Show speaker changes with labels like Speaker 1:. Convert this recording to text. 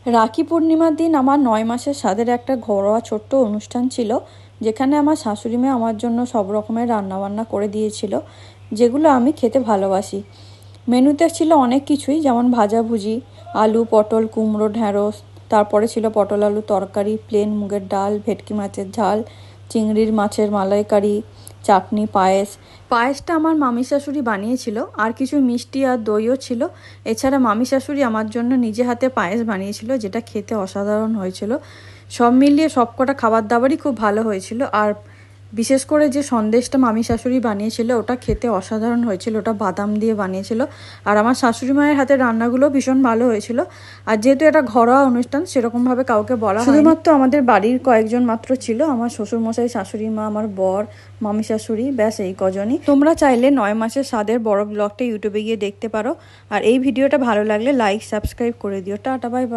Speaker 1: রাখি পূর্ণিমার দিন আমার ৯ মাসের স্বাদের একটা ঘরোয়া ছোট্ট অনুষ্ঠান ছিল, যেখানে আমার শাশুড়ি মা আমার জন্য সব রকমের রান্নাবান্না করে দিয়েছিল, যেগুলো আমি খেতে ভালোবাসি। মেনুতে ছিল অনেক কিছুই, যেমন ভাজাভুজি, আলু, পটল, কুমড়ো, ঢ্যাঁড়স, তারপরে ছিল পটল আলু তরকারি, প্লেন মুগের ডাল, ভেটকি মাছের ঝাল, চিংড়ির মাছের মালাইকারি, চাটনি, পায়েসটা আমার মামি শাশুড়ি বানিয়েছিল, আর কিছু মিষ্টি আর দইও ছিল। এছাড়া মামি শাশুড়ি আমার জন্য নিজে হাতে পায়েস বানিয়েছিল, যেটা খেতে অসাধারণ হয়েছিল। সব মিলিয়ে সবকটা খাবার দাবারই খুব ভালো হয়েছিল। আর বিশেষ করে যে সন্দেশটা মামি শাশুড়ি বানিয়েছিল, ওটা খেতে অসাধারণ হয়েছিল। ওটা বাদাম দিয়ে বানিয়েছিল। আর আমার শাশুড়ি মায়ের হাতের রান্নাগুলো ভীষণ ভালো হয়েছিল। আর যেহেতু এটা ঘরোয়া অনুষ্ঠান, সেরকমভাবে কাউকে বলা হয়নি, শুধুমাত্র আমাদের বাড়ির কয়েকজন মাত্র ছিল, আমার শ্বশুরমশাই, শাশুড়ি মা, আমার বর, মামি শাশুড়ি, ব্যাস এই কজনই। তোমরা চাইলে ৯ মাসের স্বাদের বড় ব্লগটা ইউটিউবে গিয়ে দেখতে পারো। আর এই ভিডিওটা ভালো লাগলে লাইক, সাবস্ক্রাইব করে দিও। Tata, bye bye.